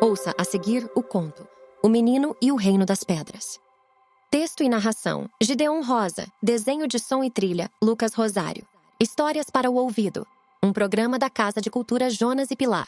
Ouça a seguir o conto O Menino e o Reino das Pedras. Texto e narração: Gideon Rosa. Desenho de som e trilha: Lucas Rosário. Histórias para o ouvido. Um programa da Casa de Cultura Jonas e Pilar.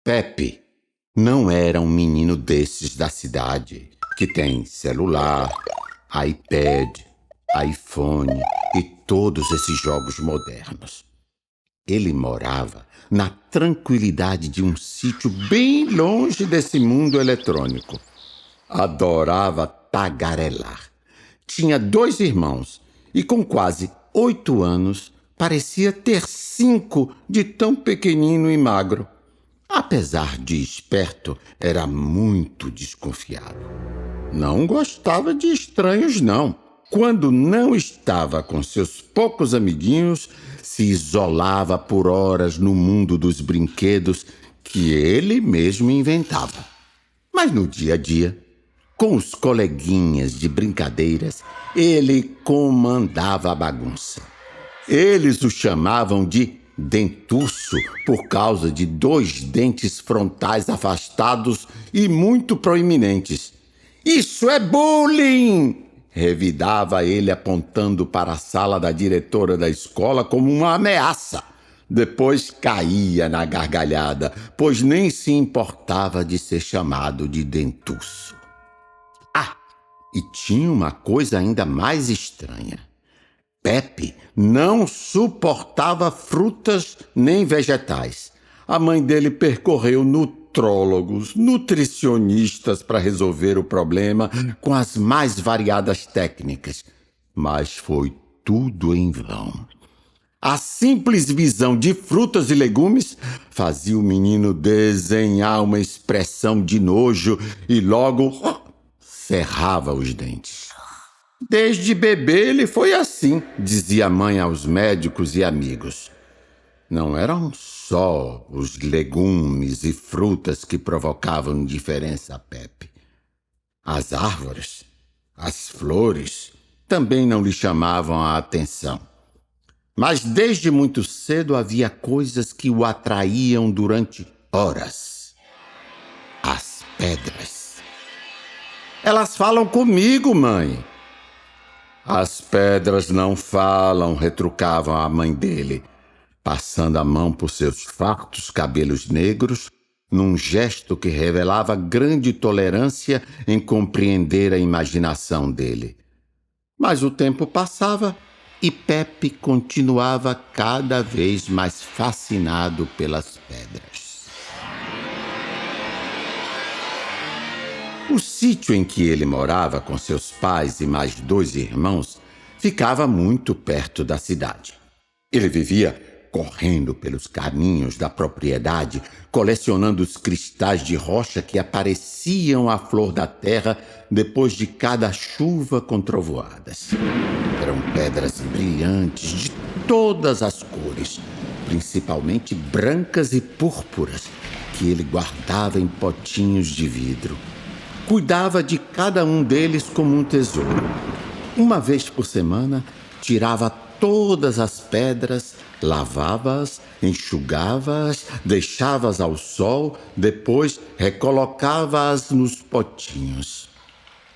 Pepe não era um menino desses da cidade, que tem celular, iPad, iPhone e todos esses jogos modernos. Ele morava na tranquilidade de um sítio bem longe desse mundo eletrônico. Adorava tagarelar. Tinha 2 irmãos e com quase 8 anos parecia ter 5 de tão pequenino e magro. Apesar de esperto, era muito desconfiado. Não gostava de estranhos, não. Quando não estava com seus poucos amiguinhos, se isolava por horas no mundo dos brinquedos que ele mesmo inventava. Mas no dia a dia, com os coleguinhas de brincadeiras, ele comandava a bagunça. Eles o chamavam de dentuço por causa de 2 dentes frontais afastados e muito proeminentes. "Isso é bullying!" revidava ele, apontando para a sala da diretora da escola como uma ameaça. Depois caía na gargalhada, pois nem se importava de ser chamado de dentuço. Ah, e tinha uma coisa ainda mais estranha. Pepe não suportava frutas nem vegetais. A mãe dele percorreu nutrólogos, nutricionistas para resolver o problema com as mais variadas técnicas. Mas foi tudo em vão. A simples visão de frutas e legumes fazia o menino desenhar uma expressão de nojo e logo cerrava os dentes. Desde bebê ele foi assim, dizia a mãe aos médicos e amigos. Não eram só os legumes e frutas que provocavam indiferença a Pepe. As árvores, as flores, também não lhe chamavam a atenção. Mas desde muito cedo havia coisas que o atraíam durante horas. As pedras. "Elas falam comigo, mãe." "As pedras não falam", retrucava a mãe dele, passando a mão por seus fartos cabelos negros, num gesto que revelava grande tolerância em compreender a imaginação dele. Mas o tempo passava e Pepe continuava cada vez mais fascinado pelas pedras. O sítio em que ele morava com seus pais e mais 2 irmãos ficava muito perto da cidade. Ele vivia correndo pelos caminhos da propriedade, colecionando os cristais de rocha que apareciam à flor da terra depois de cada chuva com trovoadas. Eram pedras brilhantes de todas as cores, principalmente brancas e púrpuras, que ele guardava em potinhos de vidro. Cuidava de cada um deles como um tesouro. Uma vez por semana, tirava todas as pedras, lavava-as, enxugava-as, deixava-as ao sol, depois recolocava-as nos potinhos.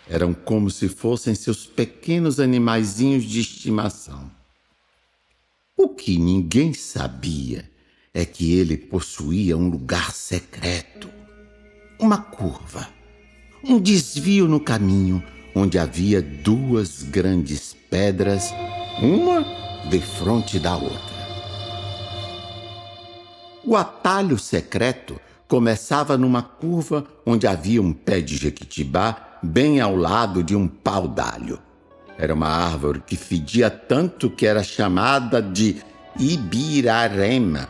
Eram como se fossem seus pequenos animaizinhos de estimação. O que ninguém sabia é que ele possuía um lugar secreto, uma curva. Um desvio no caminho, onde havia 2 grandes pedras, uma defronte da outra. O atalho secreto começava numa curva onde havia um pé de jequitibá bem ao lado de um pau-d'alho. Era uma árvore que fedia tanto que era chamada de Ibirarema,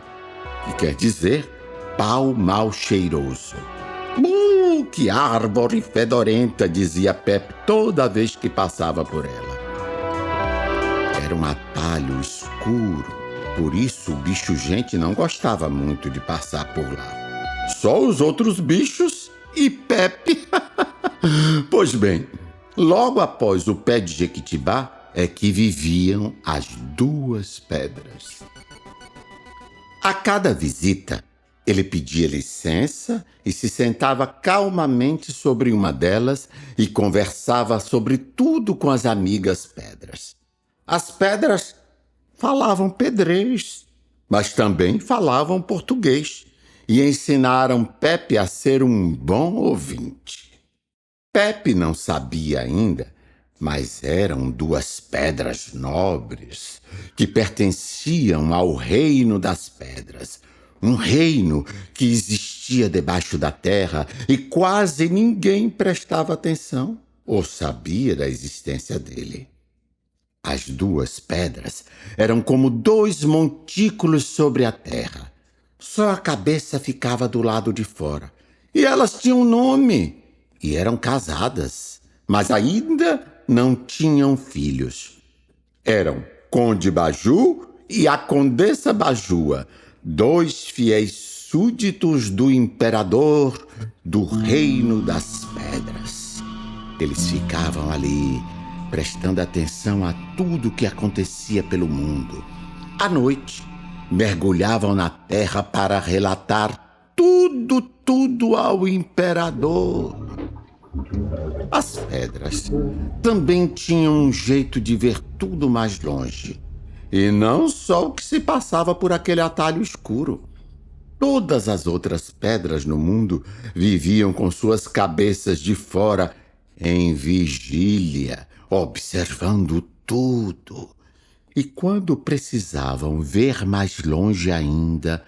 que quer dizer pau mal cheiroso. Que árvore fedorenta!" dizia Pepe toda vez que passava por ela. Era um atalho escuro, por isso o bicho-gente não gostava muito de passar por lá. Só os outros bichos e Pepe. Pois bem, logo após o pé de jequitibá é que viviam as 2 pedras. A cada visita, ele pedia licença e se sentava calmamente sobre uma delas e conversava sobre tudo com as amigas pedras. As pedras falavam pedrês, mas também falavam português e ensinaram Pepe a ser um bom ouvinte. Pepe não sabia ainda, mas eram duas pedras nobres que pertenciam ao reino das pedras, um reino que existia debaixo da terra e quase ninguém prestava atenção ou sabia da existência dele. As duas pedras eram como dois montículos sobre a terra. Só a cabeça ficava do lado de fora. E elas tinham nome e eram casadas, mas ainda não tinham filhos. Eram Conde Baju e a Condessa Bajua, dois fiéis súditos do imperador do Reino das Pedras. Eles ficavam ali, prestando atenção a tudo que acontecia pelo mundo. À noite, mergulhavam na terra para relatar tudo ao imperador. As pedras também tinham um jeito de ver tudo mais longe, e não só o que se passava por aquele atalho escuro. Todas as outras pedras no mundo viviam com suas cabeças de fora em vigília, observando tudo. E quando precisavam ver mais longe ainda,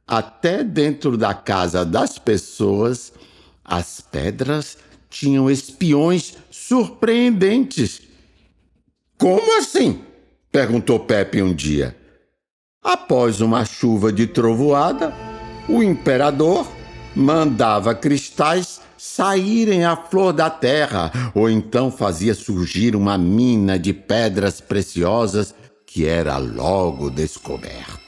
até dentro da casa das pessoas, as pedras tinham espiões surpreendentes. Como assim? Perguntou Pepe um dia. Após uma chuva de trovoada, o imperador mandava cristais saírem à flor da terra, ou então fazia surgir uma mina de pedras preciosas que era logo descoberta.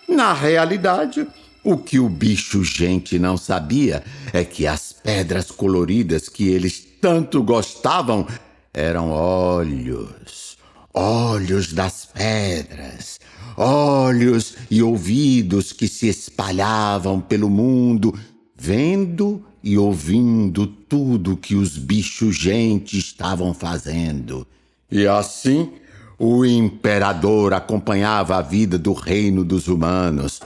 Na realidade, o que o bicho-gente não sabia é que as pedras coloridas que eles tanto gostavam eram olhos das pedras, olhos e ouvidos que se espalhavam pelo mundo, vendo e ouvindo tudo que os bichos-gente estavam fazendo. E assim, o imperador acompanhava a vida do reino dos humanos.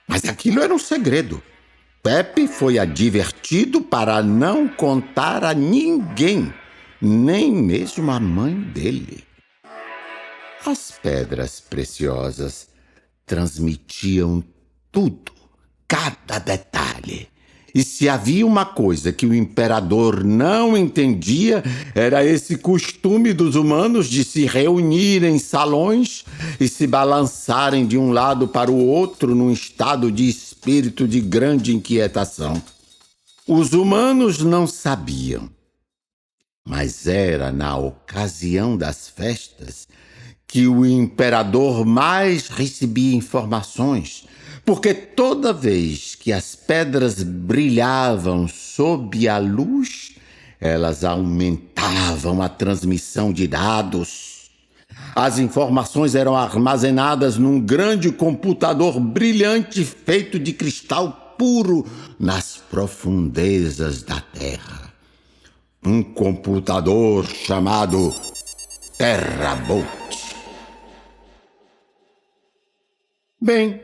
Mas aquilo era um segredo. Pepe foi advertido para não contar a ninguém, nem mesmo a mãe dele. As pedras preciosas transmitiam tudo, cada detalhe. E se havia uma coisa que o imperador não entendia, era esse costume dos humanos de se reunir em salões e se balançarem de um lado para o outro num estado de espírito de grande inquietação. Os humanos não sabiam, mas era na ocasião das festas que o imperador mais recebia informações, porque toda vez que as pedras brilhavam sob a luz, elas aumentavam a transmissão de dados. As informações eram armazenadas num grande computador brilhante feito de cristal puro nas profundezas da Terra. Um computador chamado Terrabolt. Bem,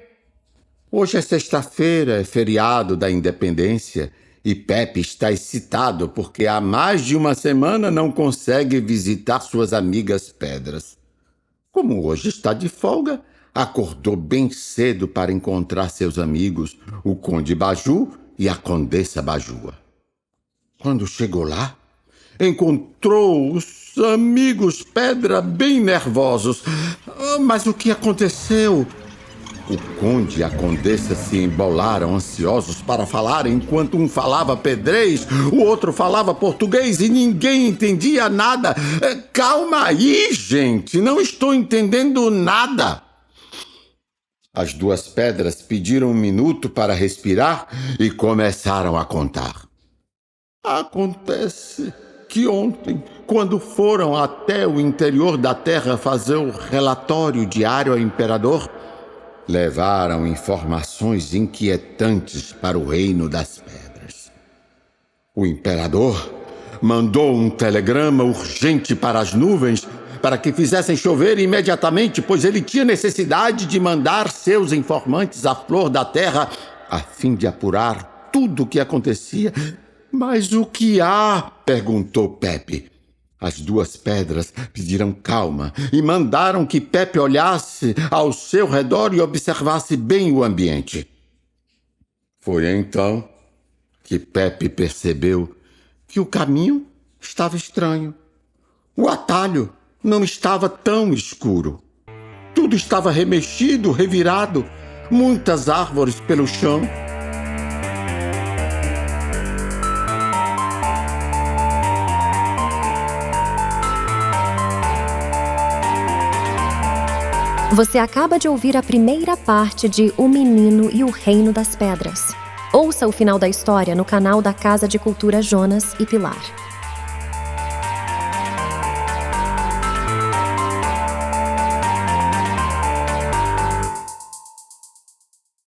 hoje é sexta-feira, é feriado da Independência, e Pepe está excitado porque há mais de uma semana não consegue visitar suas amigas pedras. Como hoje está de folga, acordou bem cedo para encontrar seus amigos, o Conde Baju e a Condessa Bajua. Quando chegou lá, encontrou os amigos pedra bem nervosos. Mas o que aconteceu? O conde e a condessa se embolaram ansiosos para falar, enquanto um falava pedrês, o outro falava português e ninguém entendia nada. Calma aí, gente, não estou entendendo nada. As duas pedras pediram um minuto para respirar e começaram a contar. Acontece que ontem, quando foram até o interior da terra fazer o relatório diário ao imperador, levaram informações inquietantes para o Reino das Pedras. O imperador mandou um telegrama urgente para as nuvens para que fizessem chover imediatamente, pois ele tinha necessidade de mandar seus informantes à flor da terra a fim de apurar tudo o que acontecia. Mas o que há? Perguntou Pepe. As duas pedras pediram calma e mandaram que Pepe olhasse ao seu redor e observasse bem o ambiente. Foi então que Pepe percebeu que o caminho estava estranho. O atalho não estava tão escuro. Tudo estava remexido, revirado, muitas árvores pelo chão. Você acaba de ouvir a primeira parte de O Menino e o Reino das Pedras. Ouça o final da história no canal da Casa de Cultura Jonas e Pilar.